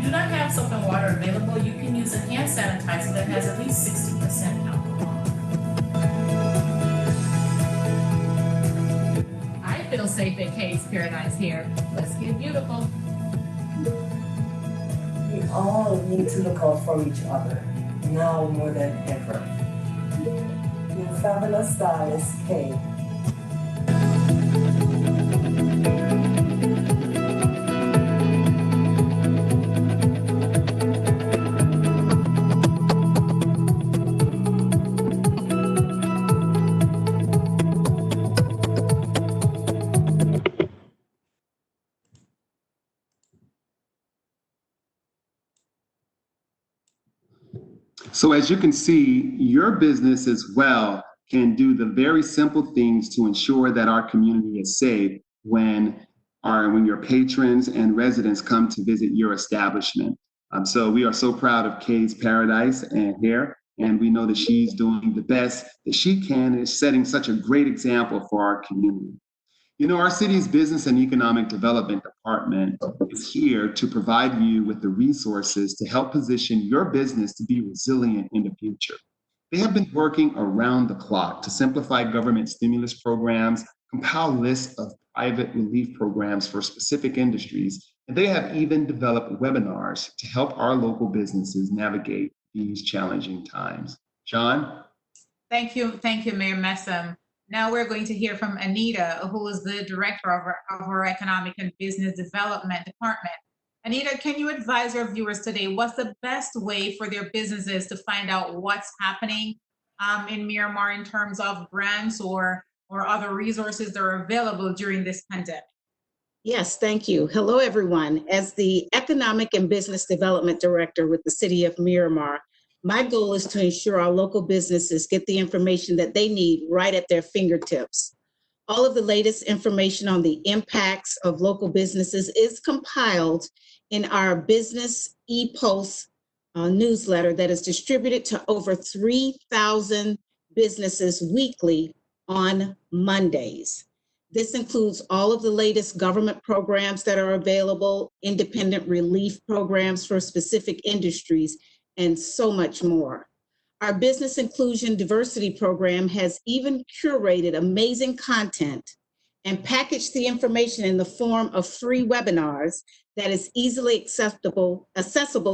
you do not have soap and water available, you can use a hand sanitizer that has at least 60% alcohol. I feel safe at Kay's Paradise here. Let's get beautiful. We all need to look out for each other, now more than ever. Your fabulous stylist, Kay. So as you can see, your business as well can do the very simple things to ensure that our community is safe when your patrons and residents come to visit your establishment. So we are so proud of Kay's Paradise and here, and we know that she's doing the best that she can and is setting such a great example for our community. You know, our city's Business and Economic Development Department is here to provide you with the resources to help position your business to be resilient in the future. They have been working around the clock to simplify government stimulus programs, compile lists of private relief programs for specific industries, and they have even developed webinars to help our local businesses navigate these challenging times. John? Thank you, Mayor Messam. Now we're going to hear from Anita, who is the director of our Economic and Business Development Department. Anita, can you advise our viewers today what's the best way for their businesses to find out what's happening in Miramar in terms of grants or other resources that are available during this pandemic? Yes, thank you. Hello, everyone. As the Economic and Business Development Director with the City of Miramar, my goal is to ensure our local businesses get the information that they need right at their fingertips. All of the latest information on the impacts of local businesses is compiled in our Business e-Post newsletter that is distributed to over 3,000 businesses weekly on Mondays. This includes all of the latest government programs that are available, independent relief programs for specific industries, and so much more. Our Business Inclusion Diversity Program has even curated amazing content and packaged the information in the form of free webinars that is easily accessible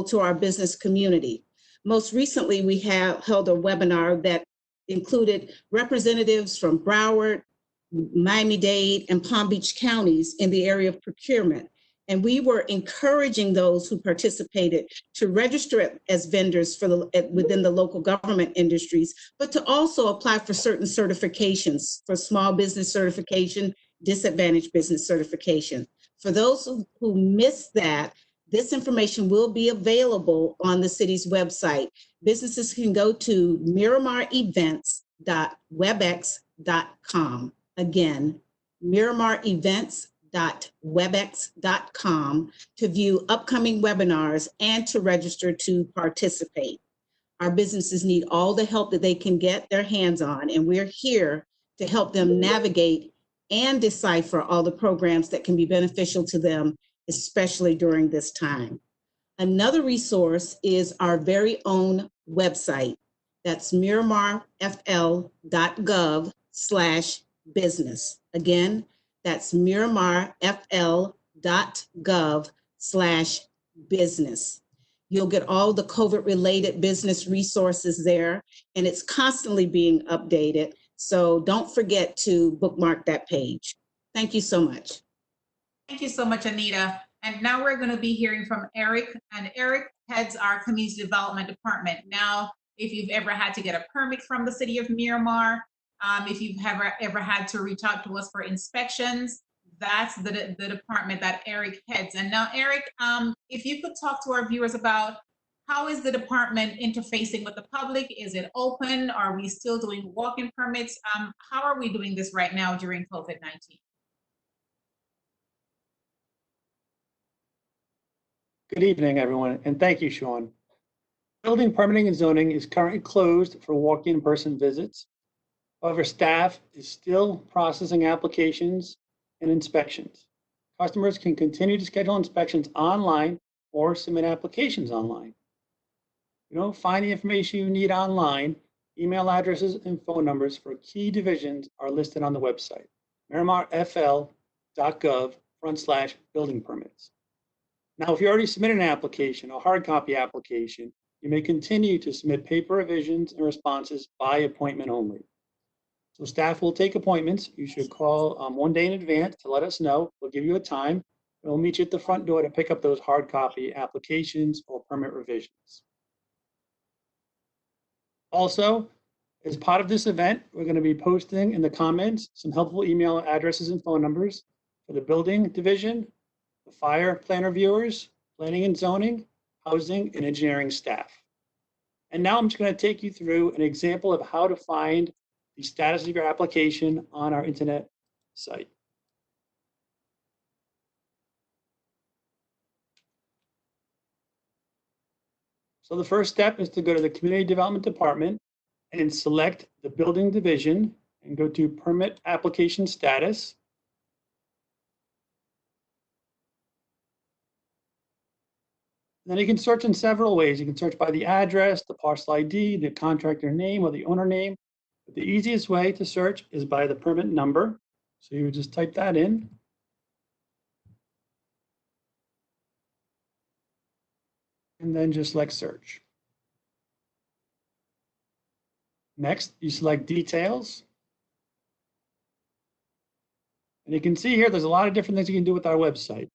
to our business community. Most recently, we have held a webinar that included representatives from Broward, Miami-Dade, and Palm Beach counties in the area of procurement. And we were encouraging those who participated to register as vendors within the local government industries, but to also apply for certain certifications, for small business certification, disadvantaged business certification. For those who missed that, this information will be available on the city's website. Businesses can go to MiramarEvents.webex.com. Again, MiramarEvents.webex.com to view upcoming webinars and to register to participate. Our businesses need all the help that they can get their hands on, and we're here to help them navigate and decipher all the programs that can be beneficial to them, especially during this time. Another resource is our very own website. That's MiramarFL.gov/business. Again, that's MiramarFL.gov/business. You'll get all the COVID-related business resources there, and it's constantly being updated. So don't forget to bookmark that page. Thank you so much. Thank you so much, Anita. And now we're going to be hearing from Eric, and Eric heads our Community Development Department. Now, if you've ever had to get a permit from the City of Miramar, if you've ever had to reach out to us for inspections, that's the department that Eric heads. And now, Eric, if you could talk to our viewers about how is the department interfacing with the public? Is it open? Are we still doing walk-in permits? How are we doing this right now during COVID-19? Good evening, everyone, and thank you, Sean. Building permitting and zoning is currently closed for walk-in person visits. However, staff is still processing applications and inspections. Customers can continue to schedule inspections online or submit applications online. If you don't find the information you need online, email addresses and phone numbers for key divisions are listed on the website, MiramarFL.gov/building permits. Now, if you already submitted an application, a hard copy application, you may continue to submit paper revisions and responses by appointment only. So staff will take appointments. You should call 1 day in advance to let us know. We'll give you a time. We'll meet you at the front door to pick up those hard copy applications or permit revisions. Also, as part of this event, we're going to be posting in the comments some helpful email addresses and phone numbers for the building division, the fire plan reviewers, planning and zoning, housing, and engineering staff. And now I'm just going to take you through an example of how to find the status of your application on our internet site. So the first step is to go to the Community Development Department and select the building division and go to Permit Application Status. Then you can search in several ways. You can search by the address, the parcel ID, the contractor name, or the owner name. But the easiest way to search is by the permit number. So you would just type that in. And then just select search. Next, you select details. And you can see here, there's a lot of different things you can do with our website.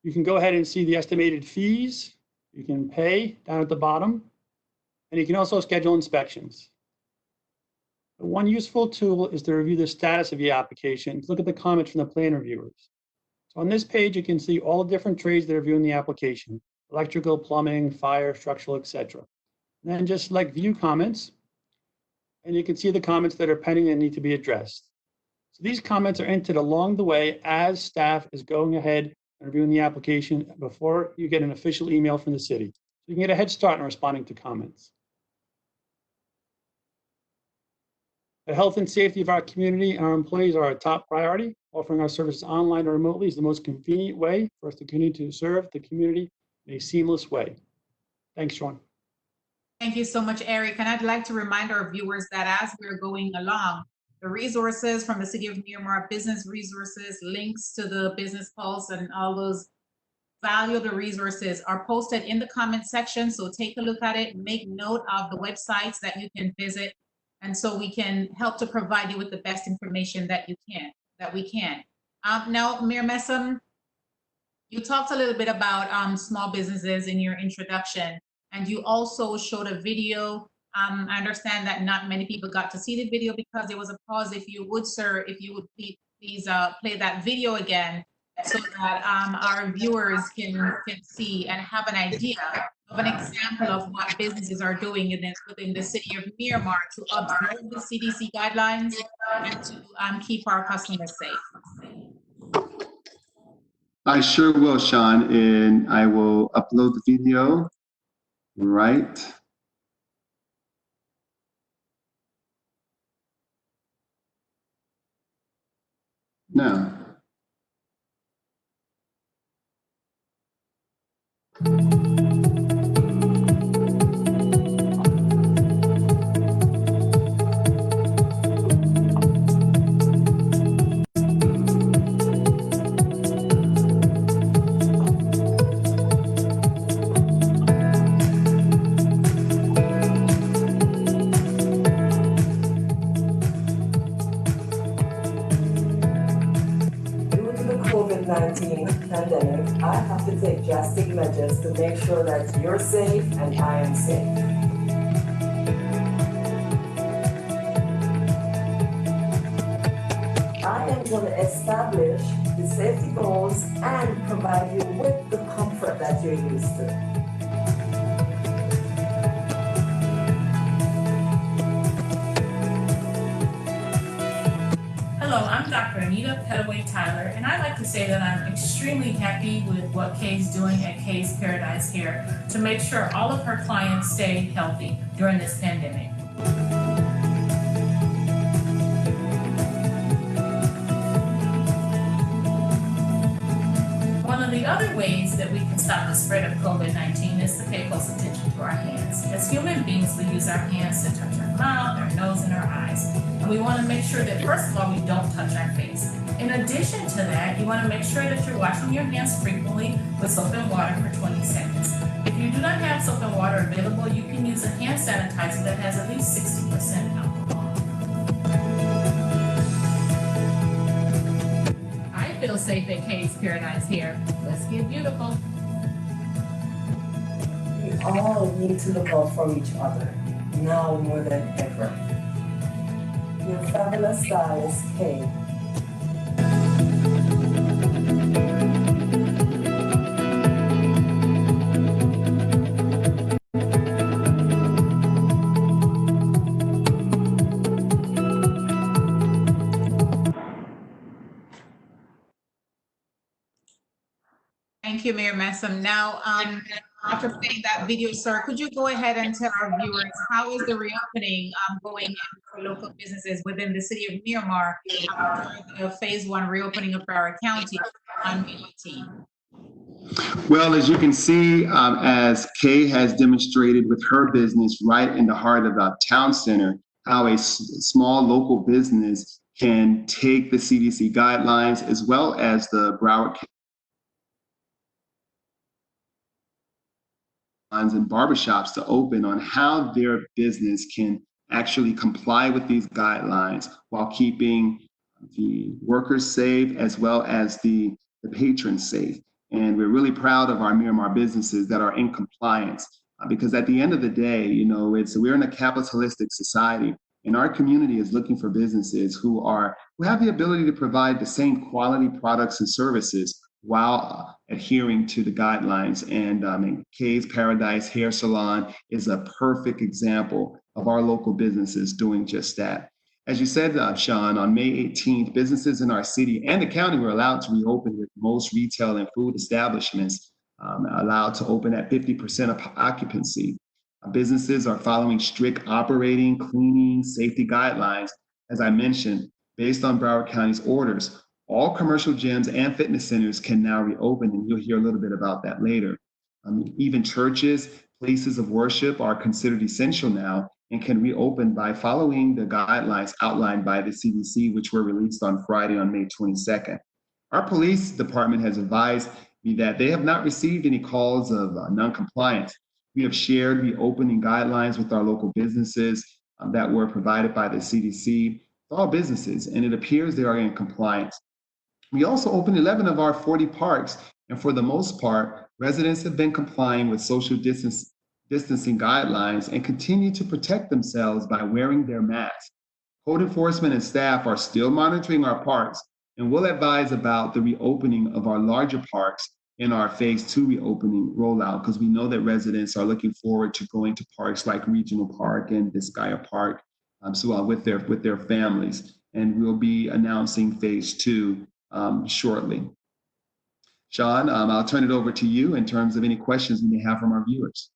You can go ahead and see the estimated fees. You can pay down at the bottom. And you can also schedule inspections. But one useful tool is to review the status of your application. Look at the comments from the plan reviewers. So on this page, you can see all the different trades that are viewing the application: electrical, plumbing, fire, structural, etc. And then just select view comments. And you can see the comments that are pending and need to be addressed. So these comments are entered along the way as staff is going ahead and reviewing the application before you get an official email from the city. So you can get a head start in responding to comments. The health and safety of our community and our employees are our top priority. Offering our services online or remotely is the most convenient way for us to continue to serve the community in a seamless way. Thanks, Sean. Thank you so much, Eric. And I'd like to remind our viewers that as we're going along, the resources from the City of Miramar, business resources, links to the Business Pulse, and all those valuable resources are posted in the comment section. So take a look at it, make note of the websites that you can visit, and so we can help to provide you with the best information that we can. Now, Mayor Messam, you talked a little bit about small businesses in your introduction, and you also showed a video. I understand that not many people got to see the video because there was a pause. If you would, sir, if you would please play that video again so that our viewers can see and have an idea of an example of what businesses are doing within the City of Miramar to observe the CDC guidelines and to keep our customers safe. I sure will, Sean, and I will upload the video right now. COVID-19 pandemic, I have to take drastic measures to make sure that you're safe and I am safe. I am going to establish the safety goals and provide you with the comfort that you're used to. Hello, I'm Dr. Anita Petaway-Tyler, and I'd like to say that I'm extremely happy with what Kay's doing at Kay's Paradise here to make sure all of her clients stay healthy during this pandemic. One of the other ways that we can stop stop the spread of COVID-19 is to pay close attention to our hands. As human beings, we use our hands to touch our mouth, our nose, and our eyes. And we want to make sure that, first of all, we don't touch our face. In addition to that, you want to make sure that you're washing your hands frequently with soap and water for 20 seconds. If you do not have soap and water available, you can use a hand sanitizer that has at least 60% alcohol. I feel safe at Kay's Paradise here. Let's get beautiful. We all need to look out for each other, now more than ever. Your fabulous stylist, Kay. Thank you, Mayor Messam. Now, after playing that video, sir, could you go ahead and tell our viewers how is the reopening going for local businesses within the city of Miramar after the phase 1 reopening of Broward County on May 18? Well, as you can see, as Kay has demonstrated with her business right in the heart of the town center, how a small local business can take the CDC guidelines as well as the Broward and barbershops to open on how their business can actually comply with these guidelines while keeping the workers safe as well as the patrons safe. And we're really proud of our Miramar businesses that are in compliance because at the end of the day, you know, we're in a capitalistic society and our community is looking for businesses who have the ability to provide the same quality products and services while adhering to the guidelines. And Kay's Paradise Hair Salon is a perfect example of our local businesses doing just that. As you said, Sean, on May 18th, businesses in our city and the county were allowed to reopen, with most retail and food establishments allowed to open at 50% of occupancy. Businesses are following strict operating, cleaning, safety guidelines. As I mentioned, based on Broward County's orders, all commercial gyms and fitness centers can now reopen, and you'll hear a little bit about that later. Even churches, places of worship are considered essential now and can reopen by following the guidelines outlined by the CDC, which were released on Friday on May 22nd. Our police department has advised me that they have not received any calls of noncompliance. We have shared reopening guidelines with our local businesses that were provided by the CDC, all businesses, and it appears they are in compliance. We also opened 11 of our 40 parks, and for the most part, residents have been complying with social distancing guidelines and continue to protect themselves by wearing their masks. Code enforcement and staff are still monitoring our parks and will advise about the reopening of our larger parks in our phase 2 reopening rollout, because we know that residents are looking forward to going to parks like Regional Park and Biscaya Park with their families. And we'll be announcing phase 2 shortly. Sean, I'll turn it over to you in terms of any questions we may have from our viewers.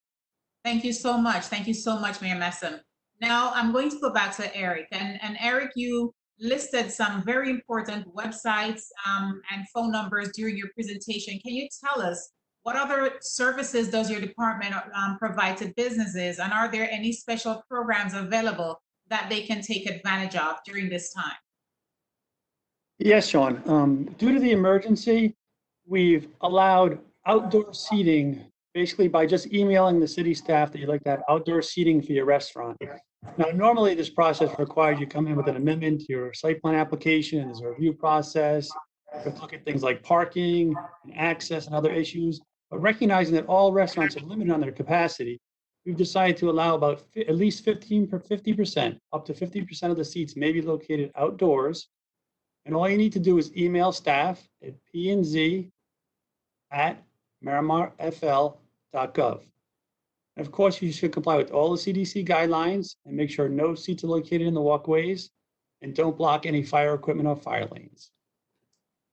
Thank you so much. Thank you so much, Mayor Messam. Now I'm going to go back to Eric. And Eric, you listed some very important websites and phone numbers during your presentation. Can you tell us what other services does your department provide to businesses? And are there any special programs available that they can take advantage of during this time? Yes, Sean. Due to the emergency, we've allowed outdoor seating basically by just emailing the city staff that you'd like to have outdoor seating for your restaurant. Now, normally this process requires you come in with an amendment to your site plan application. There's a review process. You look at things like parking and access and other issues. But recognizing that all restaurants are limited on their capacity, we've decided to allow about at least 50%, up to 50% of the seats may be located outdoors. And all you need to do is email staff at pnz@MiramarFL.gov. And of course, you should comply with all the CDC guidelines and make sure no seats are located in the walkways and don't block any fire equipment or fire lanes.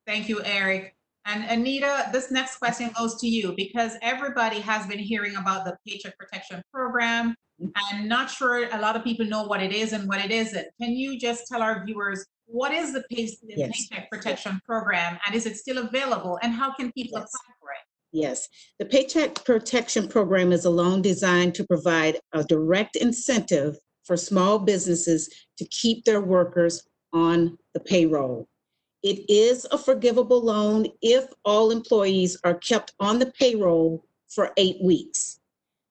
Thank you, Eric. And Anita, this next question goes to you because everybody has been hearing about the Paycheck Protection Program. I'm not sure a lot of people know what it is and what it isn't. Can you just tell our viewers what is the Paycheck Protection Program and is it still available and how can people apply for it? Yes. The Paycheck Protection Program is a loan designed to provide a direct incentive for small businesses to keep their workers on the payroll. It is a forgivable loan if all employees are kept on the payroll for 8 weeks.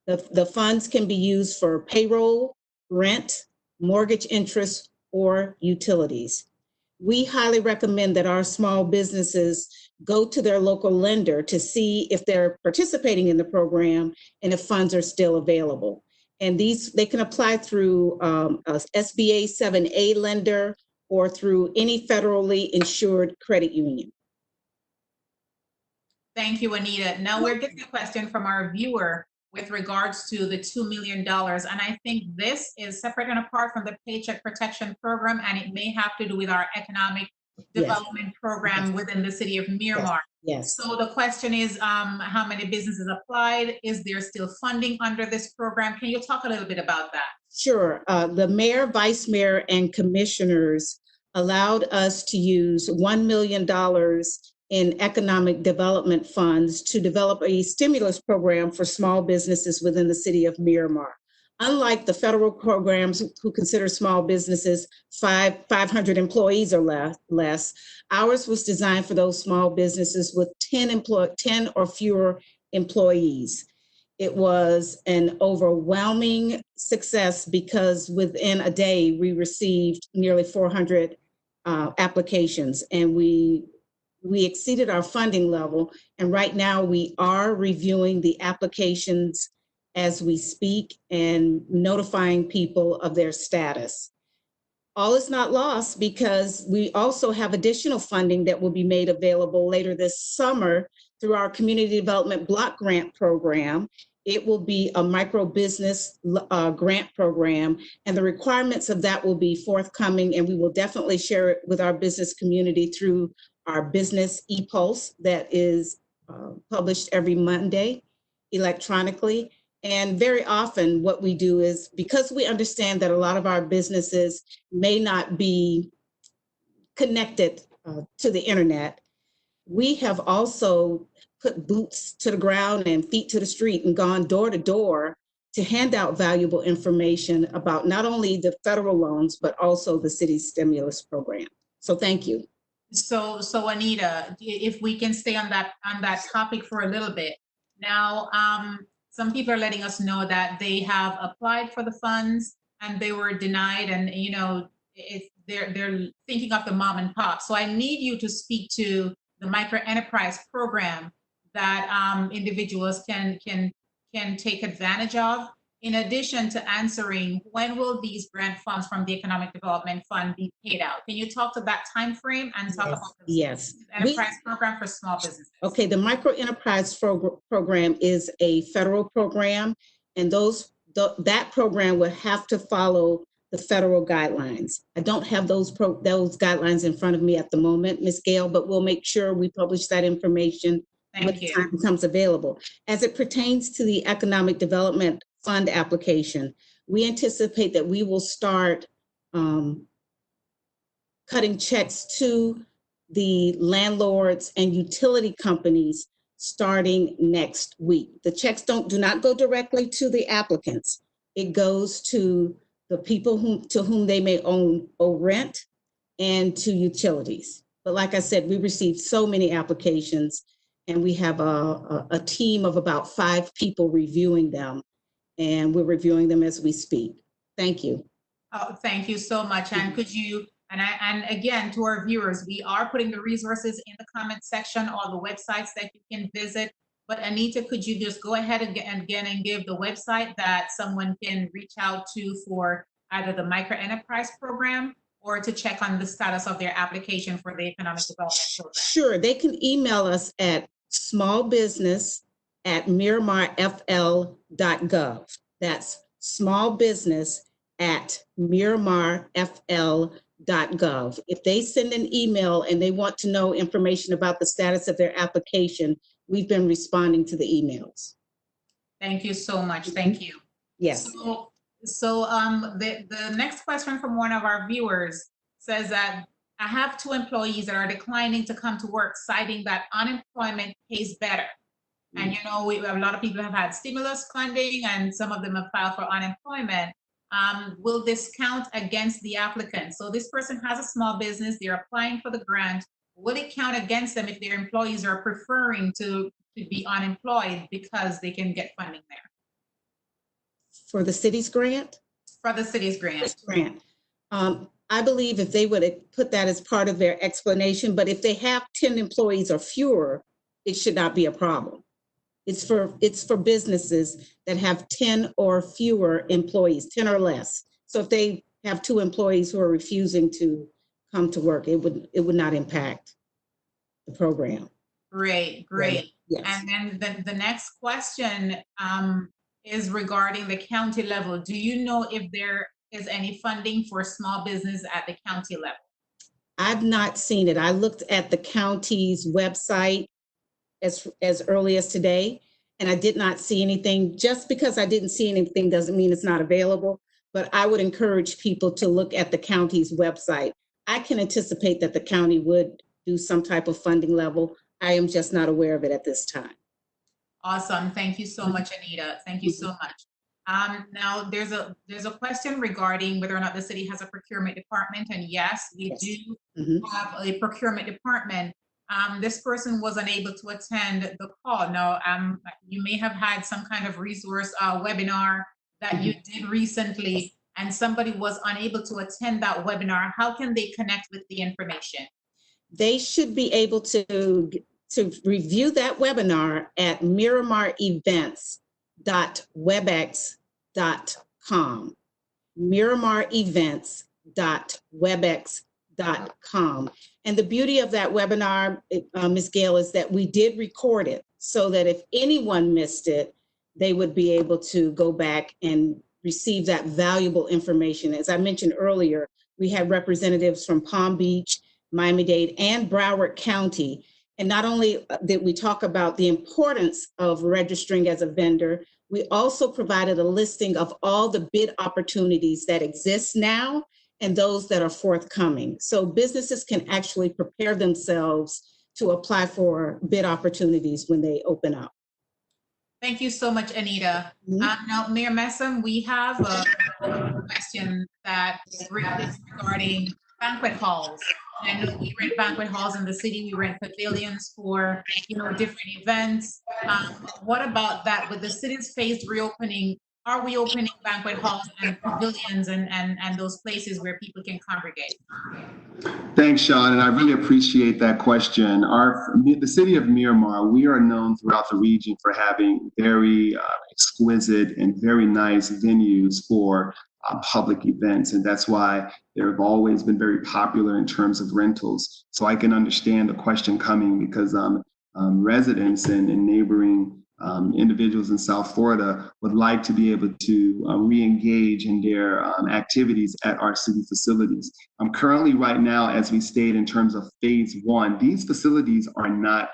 The funds can be used for payroll, rent, mortgage interest, or utilities. We highly recommend that our small businesses go to their local lender to see if they're participating in the program and if funds are still available. And they can apply through a SBA 7A lender or through any federally insured credit union. Thank you, Anita. Now we're getting a question from our viewer with regards to the $2 million. And I think this is separate and apart from the Paycheck Protection Program, and it may have to do with our economic development program within the city of Miramar. Yes. So the question is, how many businesses applied? Is there still funding under this program? Can you talk a little bit about that? Sure. The mayor, vice mayor, and commissioners allowed us to use $1 million in economic development funds to develop a stimulus program for small businesses within the city of Miramar. Unlike the federal programs who consider small businesses 500 employees or less, ours was designed for those small businesses with 10 or fewer employees. It was an overwhelming success because within a day we received nearly 400 applications, and we exceeded our funding level. And right now we are reviewing the applications as we speak and notifying people of their status. All is not lost because we also have additional funding that will be made available later this summer through our Community Development Block Grant Program. It will be a micro business grant program, and the requirements of that will be forthcoming, and we will definitely share it with our business community through our business e-pulse that is published every Monday electronically. And very often what we do is, because we understand that a lot of our businesses may not be connected to the internet, we have also put boots to the ground and feet to the street and gone door to door to hand out valuable information about not only the federal loans, but also the city's stimulus program. So thank you. So Anita, if we can stay on that topic for a little bit. Now, some people are letting us know that they have applied for the funds and they were denied, and they're thinking of the mom and pop. So I need you to speak to the micro enterprise program that individuals can take advantage of. In addition to answering, when will these grant funds from the Economic Development Fund be paid out? Can you talk to that time frame and talk about the enterprise program for small businesses? Okay, the micro enterprise program is a federal program, and that program would have to follow the federal guidelines. I don't have those guidelines in front of me at the moment, Ms. Gail, but we'll make sure we publish that information when the time becomes available. As it pertains to the Economic Development Fund application, we anticipate that we will start cutting checks to the landlords and utility companies starting next week. The checks do not go directly to the applicants. It goes to the people to whom they may owe rent and to utilities. But like I said, we received so many applications, and we have a team of about 5 people reviewing them, and we're reviewing them as we speak. Thank you. Oh, thank you so much. And could you, and again, to our viewers, we are putting the resources in the comment section or the websites that you can visit. But Anita, could you just go ahead and give the website that someone can reach out to for either the micro enterprise program or to check on the status of their application for the economic development program? Sure, they can email us at smallbusiness@MiramarFL.gov. That's smallbusiness@MiramarFL.gov. If they send an email and they want to know information about the status of their application, we've been responding to the emails. Thank you so much. Thank you. Yes. So the next question from one of our viewers says that I have 2 employees that are declining to come to work, citing that unemployment pays better. And a lot of people have had stimulus funding, and some of them have filed for unemployment. Will this count against the applicant? So this person has a small business, they're applying for the grant. Will it count against them if their employees are preferring to be unemployed because they can get funding there? For the city's grant? For the city's grant. I believe if they would put that as part of their explanation, but if they have 10 employees or fewer, it should not be a problem. It's for businesses that have 10 or fewer employees, 10 or less. So if they have 2 employees who are refusing to come to work, it would not impact the program. Great. Yes. And then the next question is regarding the county level. Do you know if there is any funding for small business at the county level? I've not seen it. I looked at the county's website as early as today, and I did not see anything. Just because I didn't see anything doesn't mean it's not available, but I would encourage people to look at the county's website. I can anticipate that the county would do some type of funding level. I am just not aware of it at this time. Awesome. Thank you so much, Anita. Thank you so much. Now there's a question regarding whether or not the city has a procurement department, and yes, we do have a procurement department. This person was unable to attend the call. Now, you may have had some kind of resource webinar that you did recently, and somebody was unable to attend that webinar. How can they connect with the information? They should be able to review that webinar at MiramarEvents.webex.com. MiramarEvents.webex.com. And the beauty of that webinar, Ms. Gale, is that we did record it so that if anyone missed it, they would be able to go back and receive that valuable information. As I mentioned earlier, we had representatives from Palm Beach, Miami-Dade, and Broward County. And not only did we talk about the importance of registering as a vendor, we also provided a listing of all the bid opportunities that exist now and those that are forthcoming. So businesses can actually prepare themselves to apply for bid opportunities when they open up. Thank you so much, Anita. Now, Mayor Messam, we have a question that is regarding banquet halls. I know we rent banquet halls in the city. We rent pavilions for different events. What about that? With the city's phased reopening, are we opening banquet halls and pavilions and those places where people can congregate? Thanks, Sean, and I really appreciate that question. The city of Miramar, we are known throughout the region for having very exquisite and very nice venues for public events, and that's why they've always been very popular in terms of rentals. So I can understand the question coming because residents and neighboring individuals in South Florida would like to be able to re-engage in their activities at our city facilities. Currently, right now, as we stated in terms of phase 1, these facilities are not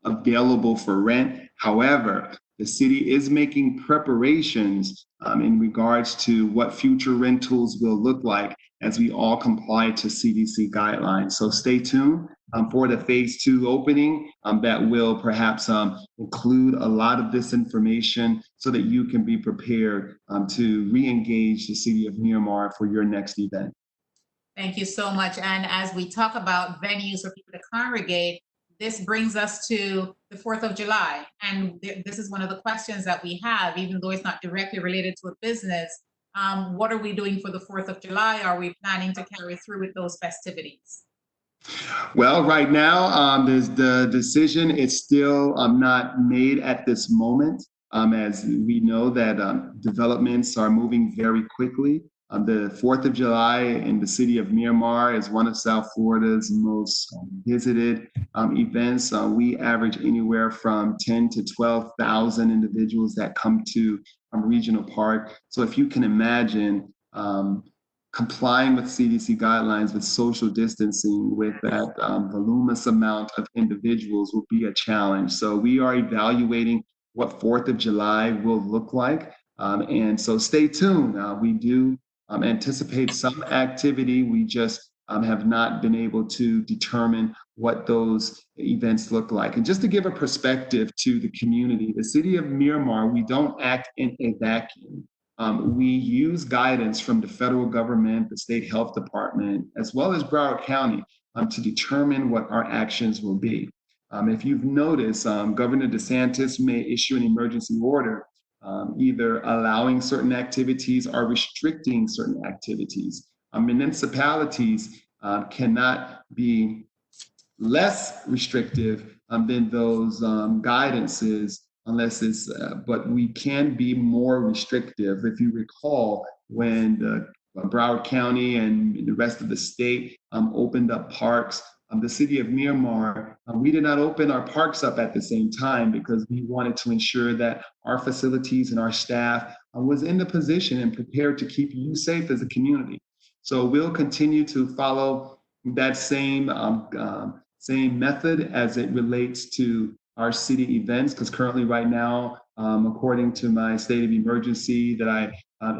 available for rent. However, the city is making preparations in regards to what future rentals will look like as we all comply to CDC guidelines. So stay tuned for the phase 2 opening that will perhaps include a lot of this information so that you can be prepared to re-engage the city of Miramar for your next event. Thank you so much. And as we talk about venues for people to congregate, this brings us to the 4th of July. And this is one of the questions that we have, even though it's not directly related to a business. What are we doing for the 4th of July? Are we planning to carry through with those festivities? Well, right now, the decision is still not made at this moment, as we know that developments are moving very quickly. The 4th of July in the city of Miramar is one of South Florida's most visited events. We average anywhere from 10 to 12,000 individuals that come to Regional Park. So if you can imagine complying with CDC guidelines, with social distancing, with that voluminous amount of individuals will be a challenge. So we are evaluating what 4th of July will look like. And so stay tuned. We do anticipate some activity. We just have not been able to determine what those events look like. And just to give a perspective to the community, the city of Miramar, we don't act in a vacuum. We use guidance from the federal government, the state health department, as well as Broward County to determine what our actions will be. If you've noticed, Governor DeSantis may issue an emergency order, either allowing certain activities or restricting certain activities. Municipalities cannot be less restrictive than those guidances unless it's, but we can be more restrictive. If you recall, when the Broward County and the rest of the state opened up parks, the city of Miramar, we did not open our parks up at the same time because we wanted to ensure that our facilities and our staff was in the position and prepared to keep you safe as a community. So we'll continue to follow that same method as it relates to our city events, because currently right now, according to my state of emergency that I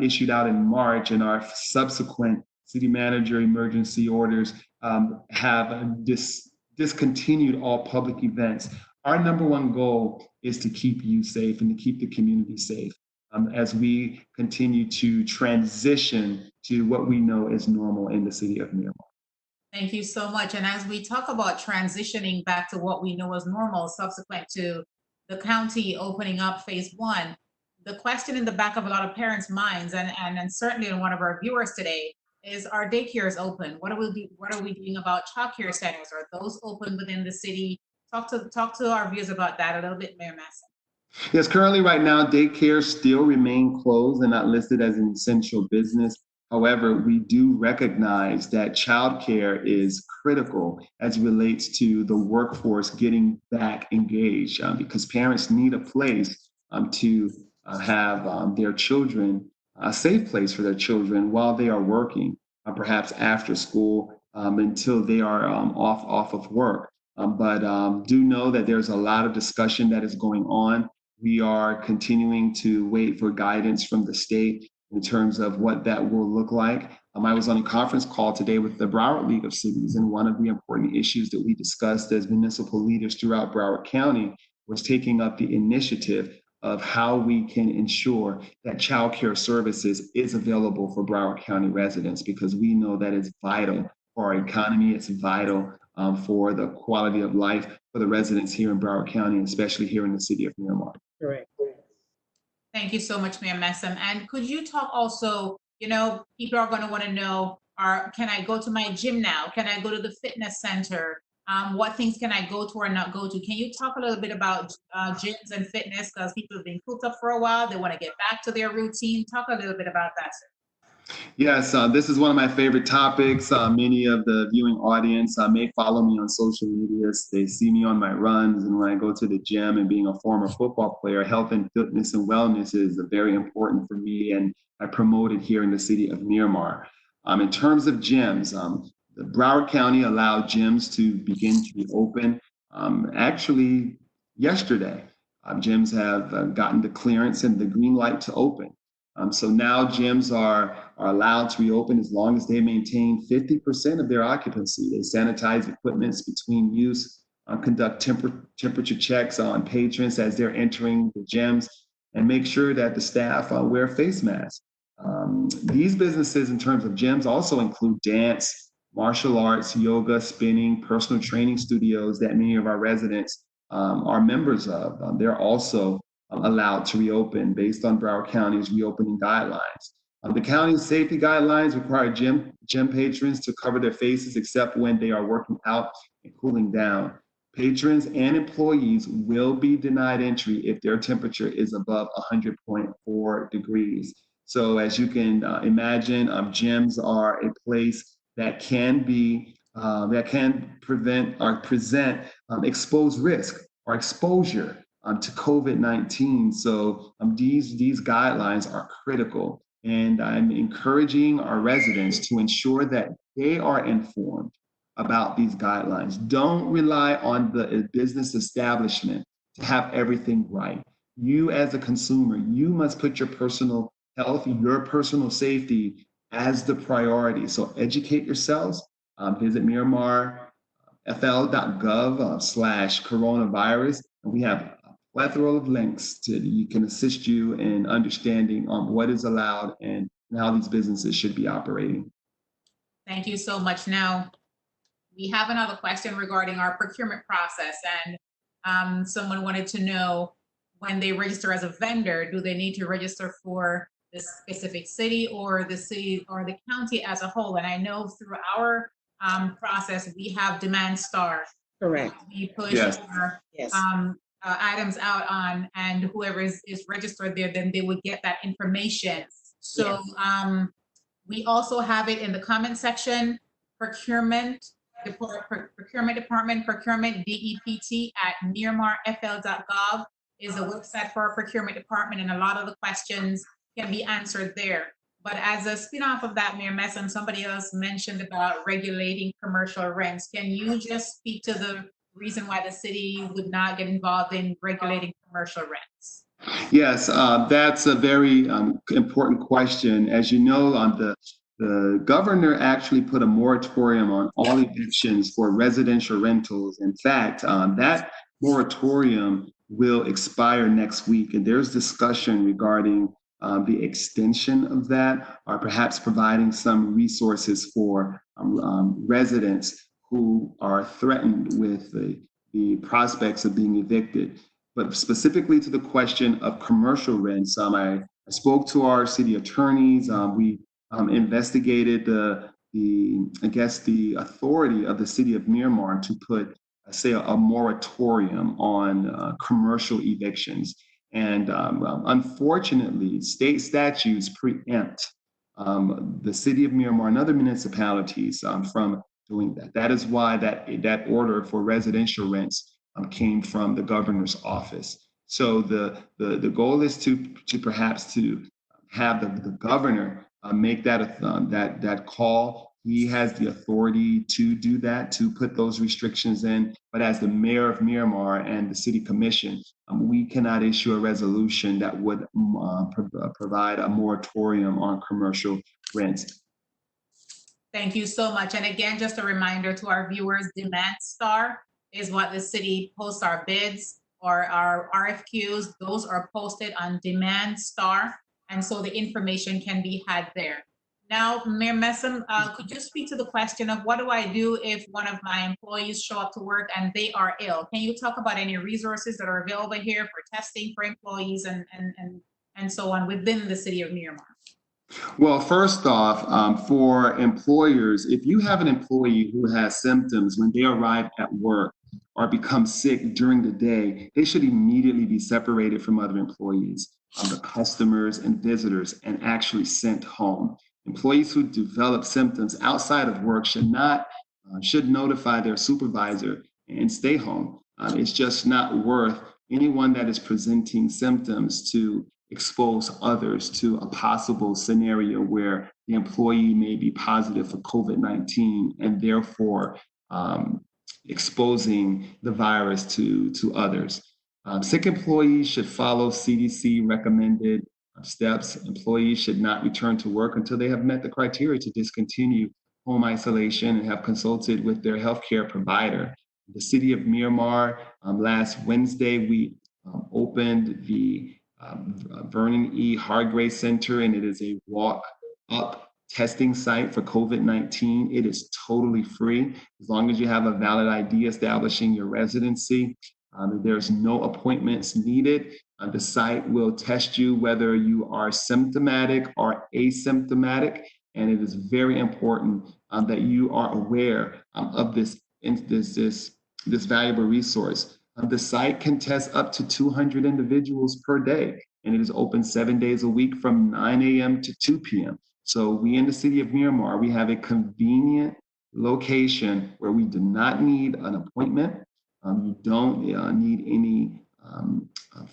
issued out in March and our subsequent city manager emergency orders have discontinued all public events. Our number one goal is to keep you safe and to keep the community safe as we continue to transition to what we know is normal in the city of Miramar. Thank you so much. And as we talk about transitioning back to what we know as normal, subsequent to the county opening up phase one, the question in the back of a lot of parents' minds, and certainly in one of our viewers today, is our daycares open? What are we doing about childcare centers? Are those open within the city? Talk to our viewers about that a little bit, Mayor Messam. Yes, currently right now, daycares still remain closed and not listed as an essential business. However, we do recognize that childcare is critical as it relates to the workforce getting back engaged because parents need a place to have their children, a safe place for their children while they are working, perhaps after school until they are off of work. But do know that there's a lot of discussion that is going on. We are continuing to wait for guidance from the state in terms of what that will look like. I was on a conference call today with the Broward League of Cities, and one of the important issues that we discussed as municipal leaders throughout Broward County was taking up the initiative of how we can ensure that child care services is available for Broward County residents, because we know that it's vital for our economy, it's vital for the quality of life for the residents here in Broward County, especially here in the city of Miramar. Correct. Thank you so much, Mayor Messam. And could you talk also, people are going to want to know, can I go to my gym now? Can I go to the fitness center? What things can I go to or not go to? Can you talk a little bit about gyms and fitness? Because people have been cooped up for a while. They want to get back to their routine. Talk a little bit about that, sir. Yes, this is one of my favorite topics. Many of the viewing audience may follow me on social media. They see me on my runs, and when I go to the gym, and being a former football player, health and fitness and wellness is very important for me, and I promote it here in the city of Miramar. In terms of gyms, the Broward County allowed gyms to begin to be open actually yesterday. Gyms have gotten the clearance and the green light to open. So now gyms are allowed to reopen as long as they maintain 50% of their occupancy. They sanitize equipment between use, conduct temperature checks on patrons as they're entering the gyms, and make sure that the staff wear face masks. These businesses in terms of gyms also include dance, martial arts, yoga, spinning, personal training studios that many of our residents are members of. They're also allowed to reopen based on Broward County's reopening guidelines. The county's safety guidelines require gym patrons to cover their faces except when they are working out and cooling down. Patrons and employees will be denied entry if their temperature is above 100.4 degrees. So as you can imagine, gyms are a place that can prevent or present exposed risk or exposure to COVID-19. So these guidelines are critical, and I'm encouraging our residents to ensure that they are informed about these guidelines. Don't rely on the business establishment to have everything right. You as a consumer, you must put your personal health, your personal safety as the priority. So educate yourselves, visit MiramarFL.gov/coronavirus. And we have a plethora of links you can assist you in understanding what is allowed and how these businesses should be operating. Thank you so much. Now, we have another question regarding our procurement process, and someone wanted to know, when they register as a vendor, do they need to register for the specific city or the city or the county as a whole? And I know through our process, we have demand star. Correct. We push Yes. our Yes. items out on, and whoever is registered there, then they would get that information. So we also have it in the comment section, procurement department, procurement DEPT at MiramarFL.gov is a website for our procurement department, and a lot of the questions can be answered there. But as a spin-off of that, Mayor Messam, somebody else mentioned about regulating commercial rents. Can you just speak to the reason why the city would not get involved in regulating commercial rents? Yes, that's a very important question. As you know, the governor actually put a moratorium on all evictions for residential rentals. In fact, that moratorium will expire next week, and there's discussion regarding the extension of that, or perhaps providing some resources for residents who are threatened with the prospects of being evicted. But specifically to the question of commercial rents, I spoke to our city attorneys. We investigated the authority of the city of Miramar to put, say, a moratorium on commercial evictions. And unfortunately, state statutes preempt the city of Miramar and other municipalities from doing that. That is why that order for residential rents came from the governor's office. So the goal is to perhaps to have the governor make that call. He has the authority to do that, to put those restrictions in. But as the mayor of Miramar and the city commission, we cannot issue a resolution that would provide a moratorium on commercial rents. Thank you so much. And again, just a reminder to our viewers, Demand Star is what the city posts our bids or our RFQs. Those are posted on Demand Star, and so the information can be had there. Now, Mayor Messam, could you speak to the question of what do I do if one of my employees show up to work and they are ill? Can you talk about any resources that are available here for testing for employees and so on within the city of Miramar? Well, first off, for employers, if you have an employee who has symptoms when they arrive at work or become sick during the day, they should immediately be separated from other employees, the customers and visitors, and actually sent home. Employees who develop symptoms outside of work should notify their supervisor and stay home. It's just not worth anyone that is presenting symptoms to expose others to a possible scenario where the employee may be positive for COVID-19 and therefore exposing the virus to others. Sick employees should follow CDC recommended steps. Employees should not return to work until they have met the criteria to discontinue home isolation and have consulted with their healthcare provider. The city of Miramar, last Wednesday, we opened the Vernon E. Hargrave Center, and it is a walk-up testing site for COVID-19. It is totally free as long as you have a valid ID establishing your residency. There's no appointments needed. The site will test you whether you are symptomatic or asymptomatic, and it is very important that you are aware of this valuable resource. The site can test up to 200 individuals per day, and it is open 7 days a week from 9 a.m. to 2 p.m. So we in the city of Miramar, we have a convenient location where we do not need an appointment. You don't need any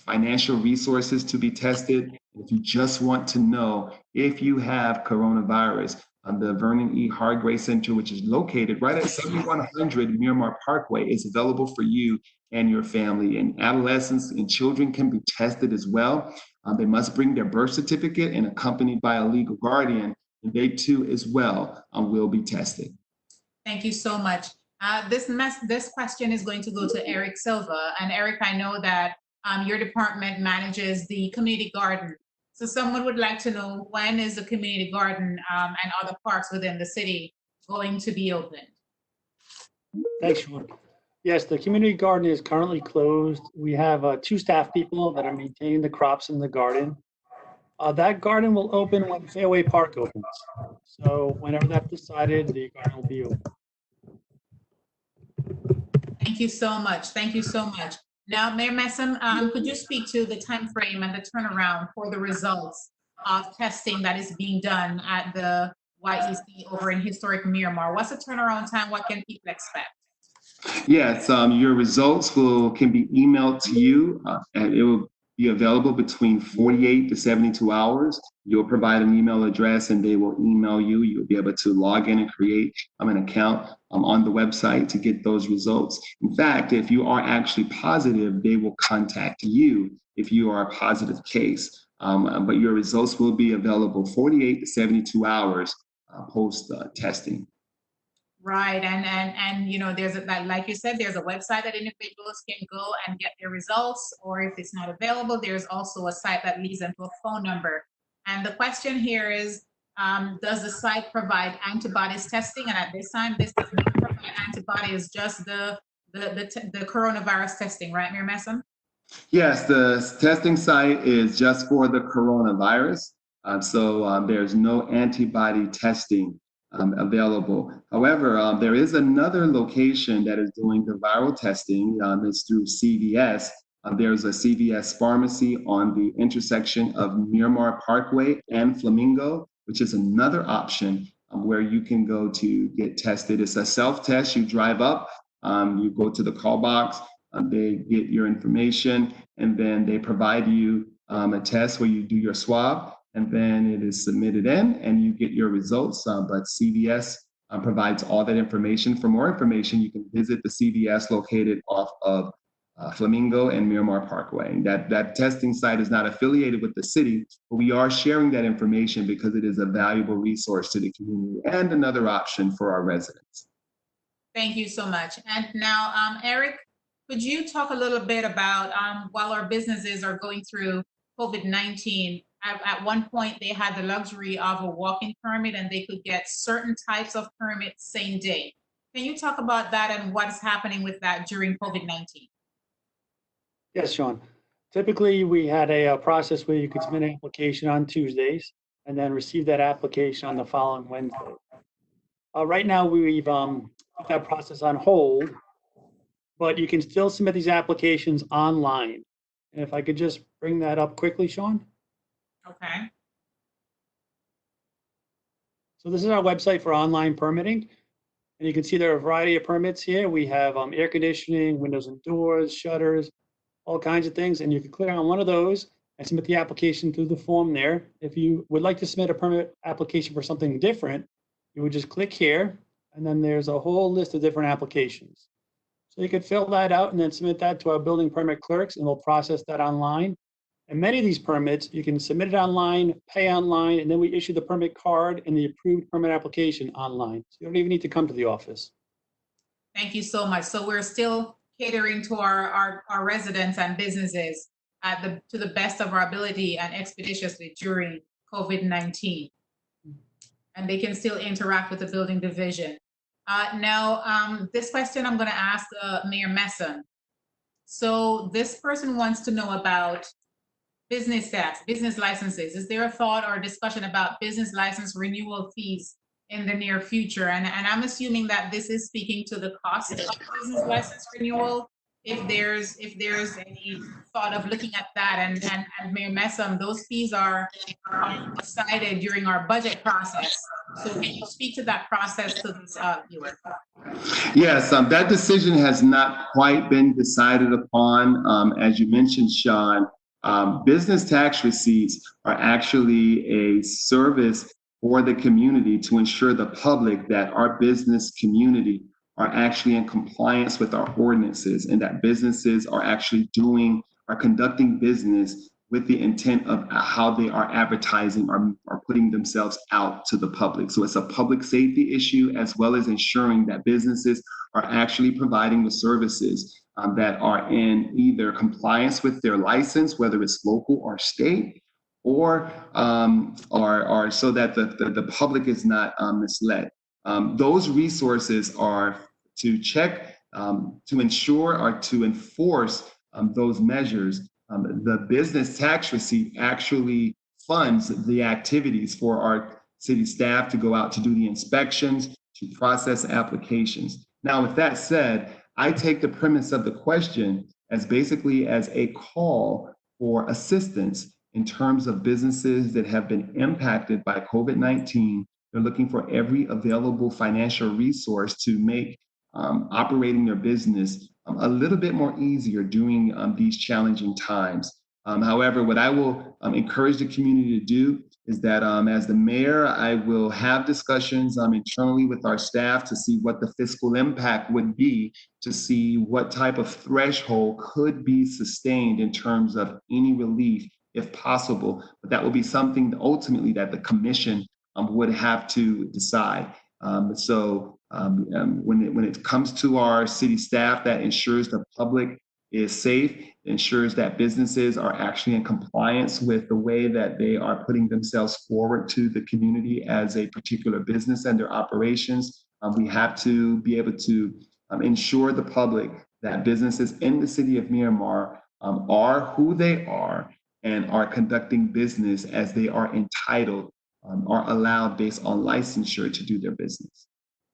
financial resources to be tested. If you just want to know if you have coronavirus, the Vernon E. Hargrave Center, which is located right at 7100 Miramar Parkway, is available for you and your family. And adolescents and children can be tested as well. They must bring their birth certificate and accompanied by a legal guardian, and they too as well will be tested. Thank you so much. This question is going to go to Eric Silva. And Eric, I know that your department manages the community garden. So someone would like to know, when is the community garden and other parks within the city going to be opened? Thanks, Sean. Yes, the community garden is currently closed. We have 2 staff people that are maintaining the crops in the garden. That garden will open when Fairway Park opens. So whenever that's decided, the garden will be open. Thank you so much. Thank you so much. Now, Mayor Messam, could you speak to the time frame and the turnaround for the results of testing that is being done at the YEC over in historic Miramar? What's the turnaround time? What can people expect? Yes, your results can be emailed to you, and it will be available between 48 to 72 hours. You'll provide an email address and they will email you. You'll be able to log in and create an account on the website to get those results. In fact, if you are actually positive, they will contact you if you are a positive case. But your results will be available 48 to 72 hours post testing. Right, and you know, like you said, there's a website that individuals can go and get their results, or if it's not available, there's also a site that leads them to a phone number. And the question here is, does the site provide antibodies testing? And at this time, this does not provide antibodies, just the coronavirus testing, right, Mayor Messam? Yes, the testing site is just for the coronavirus, so there's no antibody testing available. However, there is another location that is doing the viral testing. It's through CVS. There's a CVS pharmacy on the intersection of Miramar Parkway and Flamingo, which is another option where you can go to get tested. It's a self-test. You drive up, you go to the call box, they get your information, and then they provide you a test where you do your swab, and then it is submitted in and you get your results. But CVS provides all that information. For more information, you can visit the CVS located off of Flamingo and Miramar Parkway. That testing site is not affiliated with the city, but we are sharing that information because it is a valuable resource to the community and another option for our residents. Thank you so much. And now, Eric, could you talk a little bit about, while our businesses are going through COVID-19, at one point they had the luxury of a walk-in permit and they could get certain types of permits same day. Can you talk about that and what's happening with that during COVID-19? Yes, Sean. Typically, we had a process where you could submit an application on Tuesdays and then receive that application on the following Wednesday. Right now, we've put that process on hold, but you can still submit these applications online. And if I could just bring that up quickly, Sean. Okay. So this is our website for online permitting. And you can see there are a variety of permits here. We have air conditioning, windows and doors, shutters, all kinds of things. And you can click on one of those and submit the application through the form there. If you would like to submit a permit application for something different, you would just click here, and then there's a whole list of different applications. So you could fill that out and then submit that to our building permit clerks, and we'll process that online. And many of these permits, you can submit it online, pay online, and then we issue the permit card and the approved permit application online. So you don't even need to come to the office. Thank you so much. So we're still catering to our residents and businesses to the best of our ability and expeditiously during COVID-19. And they can still interact with the building division. Now, this question I'm going to ask Mayor Messam. So this person wants to know about business tax, business licenses. Is there a thought or discussion about business license renewal fees in the near future? And I'm assuming that this is speaking to the cost of business license renewal. If there's any thought of looking at that, and Mayor Messam, those fees are decided during our budget process. So can you speak to that process to this viewer? Yes, that decision has not quite been decided upon. As you mentioned, Sean, business tax receipts are actually a service for the community to ensure the public that our business community are actually in compliance with our ordinances and that businesses are actually conducting business with the intent of how they are advertising or putting themselves out to the public. So it's a public safety issue, as well as ensuring that businesses are actually providing the services that are in either compliance with their license, whether it's local or state, or so that the public is not misled. Those resources are to check, to ensure or to enforce those measures. The business tax receipt actually funds the activities for our city staff to go out to do the inspections, to process applications. Now, with that said, I take the premise of the question as basically as a call for assistance in terms of businesses that have been impacted by COVID-19. They're looking for every available financial resource to make operating their business a little bit more easier during these challenging times. However, what I will encourage the community to do is that as the mayor, I will have discussions internally with our staff to see what the fiscal impact would be, to see what type of threshold could be sustained in terms of any relief, if possible. But that will be something ultimately that the commission would have to decide. When it comes to our city staff, that ensures the public is safe, ensures that businesses are actually in compliance with the way that they are putting themselves forward to the community as a particular business and their operations. We have to be able to ensure the public that businesses in the city of Miramar are who they are and are conducting business as they are entitled, are allowed based on licensure to do their business.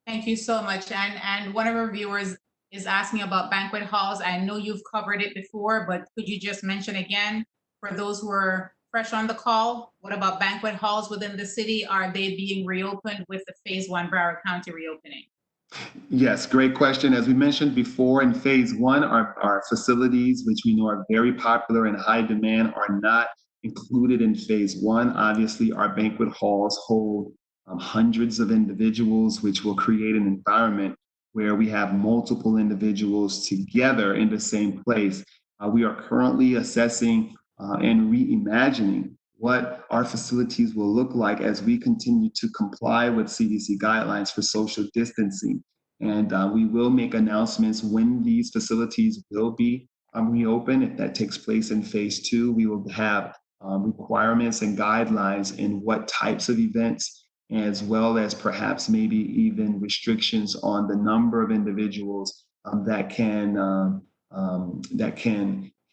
Thank you so much. And one of our viewers is asking about banquet halls. I know you've covered it before, but could you just mention again for those who are fresh on the call, what about banquet halls within the city? Are they being reopened with the phase 1 Broward County reopening? Yes, great question. As we mentioned before, in phase 1, our facilities, which we know are very popular and high demand, are not included in phase 1. Obviously, our banquet halls hold hundreds of individuals, which will create an environment where we have multiple individuals together in the same place. We are currently assessing and reimagining what our facilities will look like as we continue to comply with CDC guidelines for social distancing. And we will make announcements when these facilities will be reopened. If that takes place in phase 2, we will have requirements and guidelines in what types of events, as well as perhaps maybe even restrictions on the number of individuals that can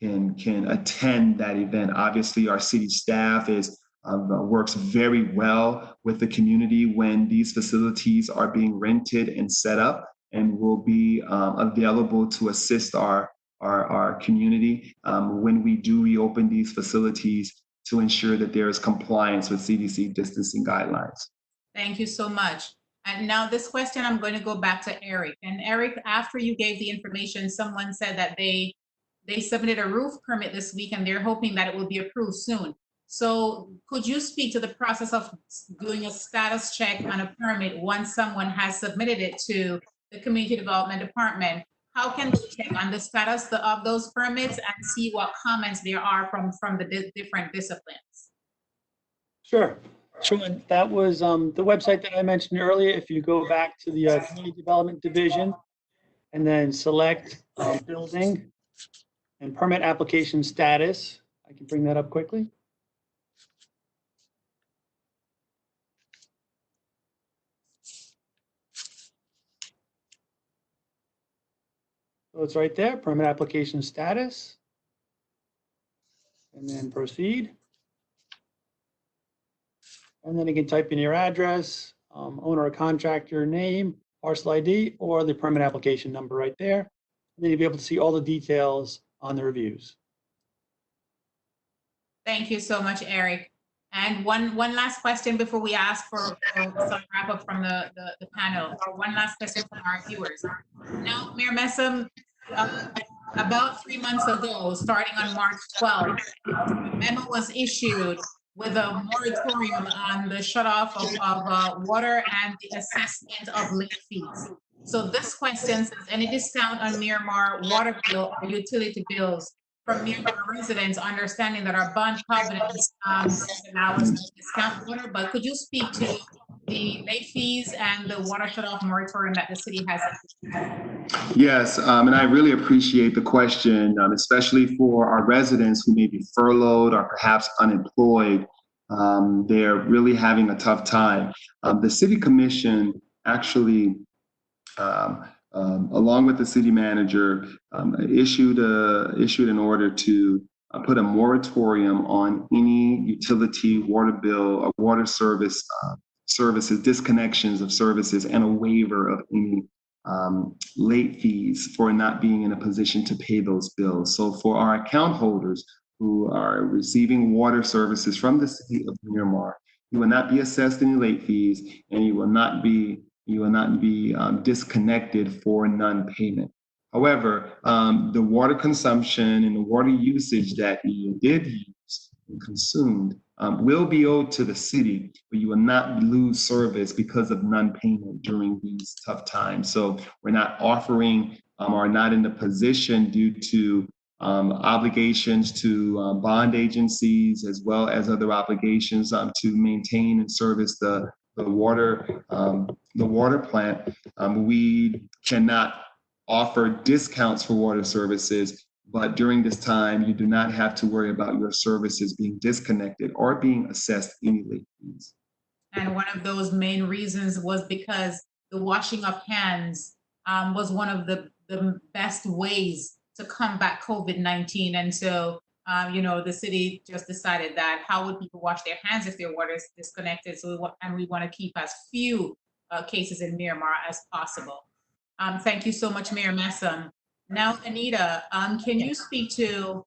attend that event. Obviously, our city staff works very well with the community when these facilities are being rented and set up, and will be available to assist our community when we do reopen these facilities to ensure that there is compliance with CDC distancing guidelines. Thank you so much. And now this question, I'm going to go back to Eric. And Eric, after you gave the information, someone said that they submitted a roof permit this week and they're hoping that it will be approved soon. So could you speak to the process of doing a status check on a permit once someone has submitted it to the Community Development Department? How can we check on the status of those permits and see what comments there are from the different disciplines? Sure. And that was the website that I mentioned earlier. If you go back to the Community Development Division and then select building and permit application status, I can bring that up quickly. So it's right there, permit application status, and then proceed. And then you can type in your address, owner or contractor name, parcel ID, or the permit application number right there. And then you'll be able to see all the details on the reviews. Thank you so much, Eric. And one last question before we ask for some wrap up from the panel, or one last question from our viewers. Now, Mayor Messam, about 3 months ago, starting on March 12th, a memo was issued with a moratorium on the shutoff of water and the assessment of late fees. So this question says, any discount on Miramar water bill or utility bills from Miramar residents, understanding that our bond covenant doesn't allow us to discount water, but could you speak to the late fees and the water shutoff moratorium that the city has? Yes, and I really appreciate the question, especially for our residents who may be furloughed or perhaps unemployed. They're really having a tough time. The City Commission actually, along with the city manager, issued an order to put a moratorium on any utility, water bill, or water services, disconnections of services, and a waiver of any late fees for not being in a position to pay those bills. So for our account holders who are receiving water services from the City of Miramar, you will not be assessed any late fees, and you will not be disconnected for non-payment. However, the water consumption and the water usage that you did use and consumed will be owed to the city, but you will not lose service because of non-payment during these tough times. So we're not offering or not in the position due to obligations to bond agencies as well as other obligations to maintain and service the water plant. We cannot offer discounts for water services, but during this time, you do not have to worry about your services being disconnected or being assessed any late fees. And one of those main reasons was because the washing of hands was one of the best ways to combat COVID-19. And so, the city just decided that how would people wash their hands if their water is disconnected? So, we want to keep as few cases in Miramar as possible. Thank you so much, Mayor Messam. Now, Anita, can you speak to,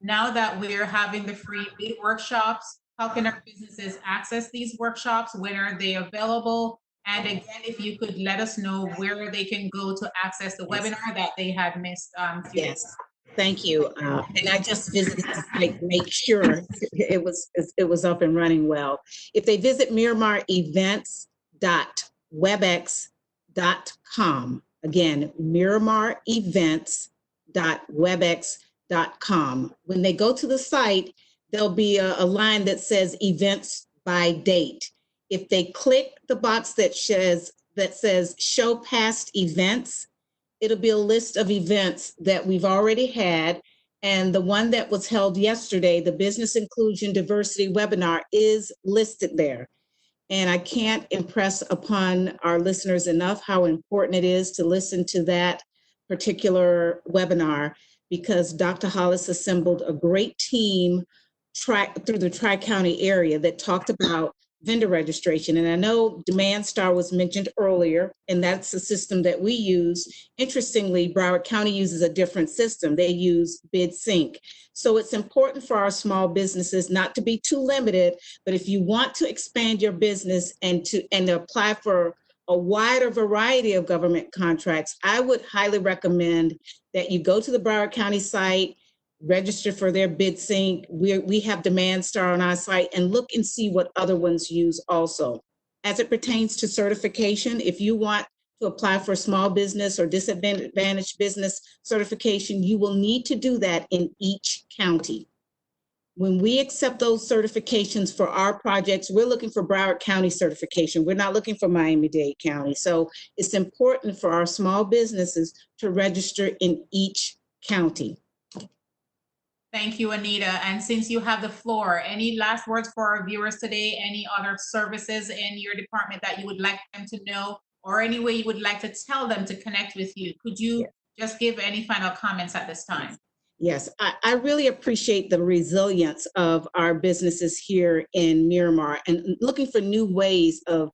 now that we're having the free bid workshops, how can our businesses access these workshops? When are they available? And again, if you could let us know where they can go to access the webinar that they had missed. Yes, thank you. And I just visited the site to make sure it was up and running well. If they visit MiramarEvents.webex.com, again, MiramarEvents.webex.com. When they go to the site, there'll be a line that says events by date. If they click the box that says show past events, it'll be a list of events that we've already had. And the one that was held yesterday, the Business Inclusion Diversity webinar, is listed there. And I can't impress upon our listeners enough how important it is to listen to that particular webinar, because Dr. Hollis assembled a great team through the Tri-County area that talked about vendor registration. And I know Demand Star was mentioned earlier, and that's the system that we use. Interestingly, Broward County uses a different system. They use BidSync. So it's important for our small businesses not to be too limited, but if you want to expand your business and apply for a wider variety of government contracts, I would highly recommend that you go to the Broward County site, register for their BidSync. We have Demand Star on our site, and look and see what other ones use also. As it pertains to certification, if you want to apply for small business or disadvantaged business certification, you will need to do that in each county. When we accept those certifications for our projects, we're looking for Broward County certification. We're not looking for Miami-Dade County. So it's important for our small businesses to register in each county. Thank you, Anita. And since you have the floor, any last words for our viewers today? Any other services in your department that you would like them to know, or any way you would like to tell them to connect with you? Could you just give any final comments at this time? Yes, I really appreciate the resilience of our businesses here in Miramar and looking for new ways of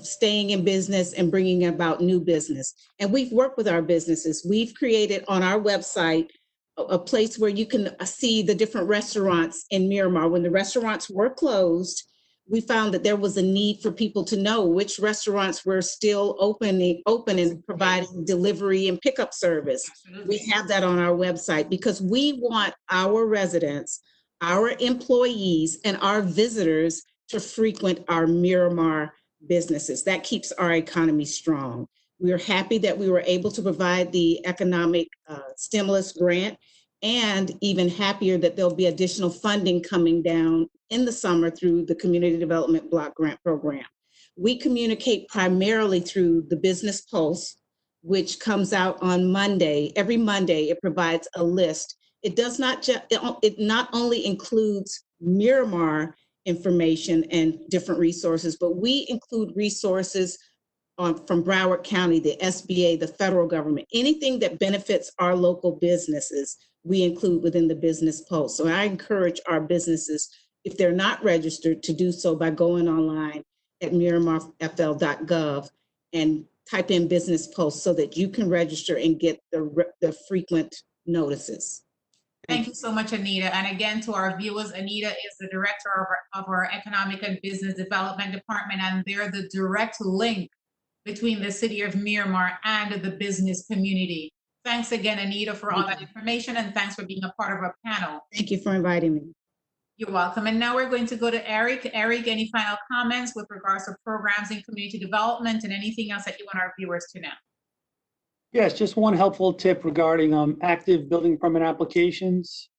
staying in business and bringing about new business. And we've worked with our businesses. We've created on our website a place where you can see the different restaurants in Miramar. When the restaurants were closed, we found that there was a need for people to know which restaurants were still open and providing delivery and pickup service. We have that on our website because we want our residents, our employees, and our visitors to frequent our Miramar businesses. That keeps our economy strong. We are happy that we were able to provide the economic stimulus grant. and even happier that there'll be additional funding coming down in the summer through the Community Development Block Grant Program. We communicate primarily through the Business Pulse, which comes out on Monday. Every Monday, it provides a list. It not only includes Miramar information and different resources, but we include resources from Broward County, the SBA, the federal government, anything that benefits our local businesses, we include within the Business Pulse. So I encourage our businesses, if they're not registered, to do so by going online at MiramarFL.gov and type in Business Pulse so that you can register and get the frequent notices. Thank you so much, Anita. And again, to our viewers, Anita is the director of our Economic and Business Development Department, and they're the direct link between the City of Miramar and the business community. Thanks again, Anita, for all that information, and thanks for being a part of our panel. Thank you for inviting me. You're welcome. And now we're going to go to Eric. Eric, any final comments with regards to programs in community development and anything else that you want our viewers to know? Yes, just one helpful tip regarding active building permit applications.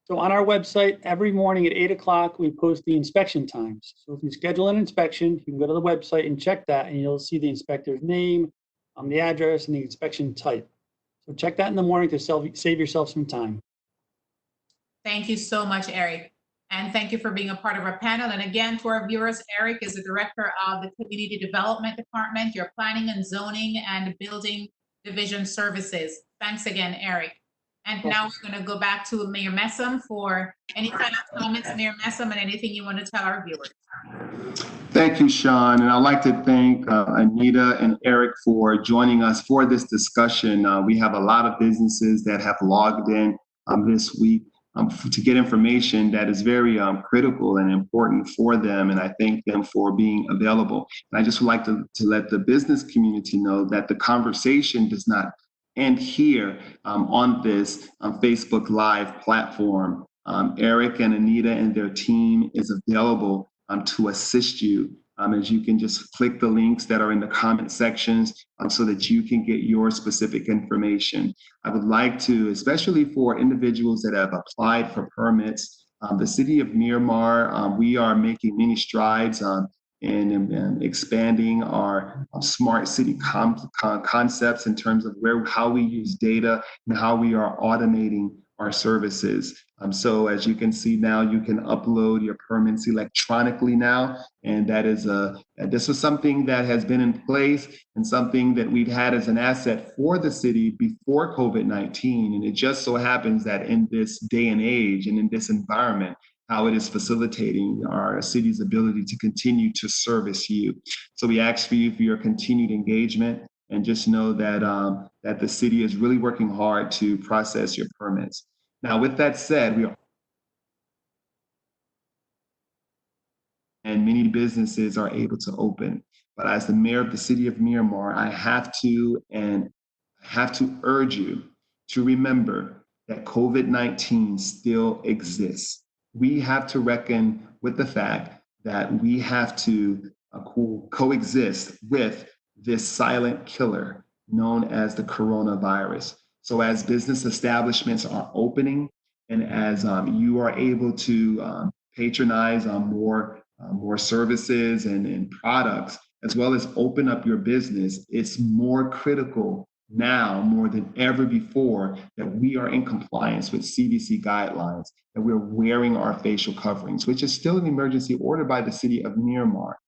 So on our website, every morning at 8 o'clock, we post the inspection times. So if you schedule an inspection, you can go to the website and check that, and you'll see the inspector's name, the address, and the inspection type. So check that in the morning to save yourself some time. Thank you so much, Eric. And thank you for being a part of our panel. And again, to our viewers, Eric is the director of the Community Development Department, your Planning and Zoning and Building Division Services. Thanks again, Eric. And now we're going to go back to Mayor Messam for any final comments, Mayor Messam, and anything you want to tell our viewers. Thank you, Sean. And I'd like to thank Anita and Eric for joining us for this discussion. We have a lot of businesses that have logged in this week to get information that is very critical and important for them. And I thank them for being available. And I just would like to let the business community know that the conversation does not end here on this Facebook Live platform. Eric and Anita and their team is available to assist you. As you can just click the links that are in the comment sections so that you can get your specific information. I would like to, especially for individuals that have applied for permits, the City of Miramar, we are making many strides in expanding our smart city concepts in terms of how we use data and how we are automating our services. So as you can see now, you can upload your permits electronically now. And that is this was something that has been in place and something that we've had as an asset for the city before COVID-19. And it just so happens that in this day and age and in this environment, how it is facilitating our city's ability to continue to service you. So we ask for you for your continued engagement, and just know that that the city is really working hard to process your permits. Now, with that said, and many businesses are able to open. But as the mayor of the City of Miramar, I have to urge you to remember that COVID-19 still exists. We have to reckon with the fact that we have to coexist with this silent killer known as the coronavirus. So as business establishments are opening and as you are able to patronize more services and products, as well as open up your business, it's more critical now more than ever before that we are in compliance with CDC guidelines, that we're wearing our facial coverings, which is still an emergency order by the City of Miramar.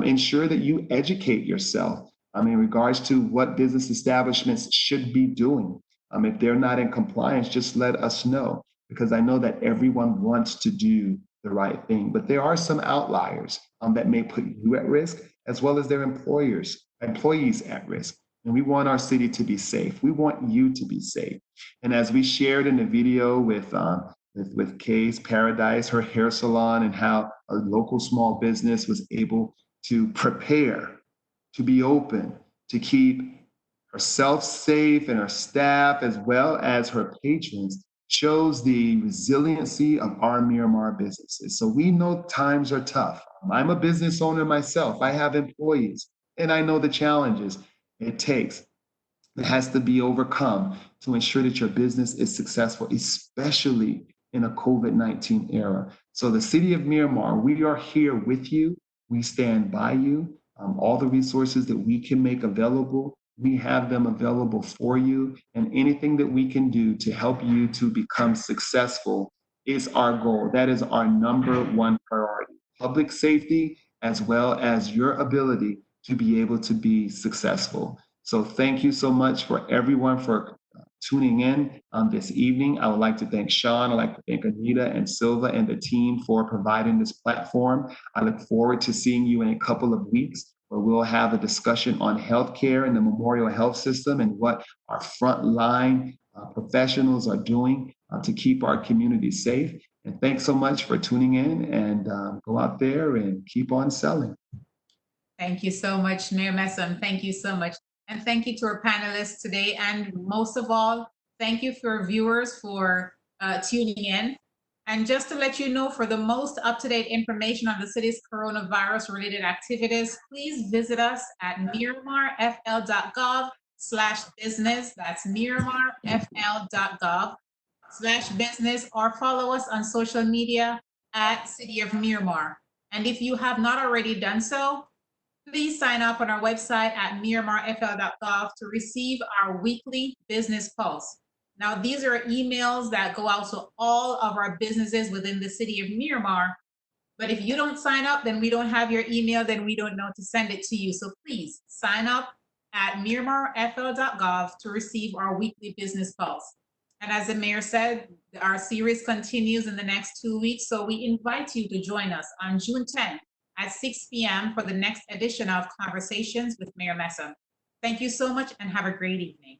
Ensure that you educate yourself in regards to what business establishments should be doing. If they're not in compliance, just let us know, because I know that everyone wants to do the right thing, but there are some outliers that may put you at risk, as well as their employees at risk. And we want our city to be safe. We want you to be safe. And as we shared in the video with Kay's Paradise, her hair salon, and how a local small business was able to prepare to be open, to keep herself safe and her staff, as well as her patrons, shows the resiliency of our Miramar businesses. So we know times are tough. I'm a business owner myself. I have employees, and I know the challenges it takes that has to be overcome to ensure that your business is successful, especially in a COVID-19 era. So the City of Miramar, we are here with you. We stand by you. All the resources that we can make available, we have them available for you. And anything that we can do to help you to become successful is our goal. That is our number one priority. Public safety, as well as your ability to be able to be successful. So thank you so much for everyone for tuning in this evening. I would like to thank Sean. I'd like to thank Anita and Silva and the team for providing this platform. I look forward to seeing you in a couple of weeks where we'll have a discussion on healthcare and the Memorial Health System and what our frontline professionals are doing to keep our community safe. And thanks so much for tuning in, and go out there and keep on selling. Thank you so much, Mayor Messam. Thank you so much. And thank you to our panelists today. And most of all, thank you for our viewers for tuning in. And just to let you know, for the most up-to-date information on the city's coronavirus-related activities, please visit us at MiramarFL.gov/business. That's MiramarFL.gov/business, or follow us on social media at City of Miramar. And if you have not already done so, please sign up on our website at MiramarFL.gov to receive our weekly business pulse. Now, these are emails that go out to all of our businesses within the City of Miramar. But if you don't sign up, then we don't have your email, then we don't know to send it to you. So please sign up at MiramarFL.gov to receive our weekly business pulse. And as the mayor said, our series continues in the next 2 weeks. So we invite you to join us on June 10th at 6 p.m. for the next edition of Conversations with Mayor Messam. Thank you so much and have a great evening.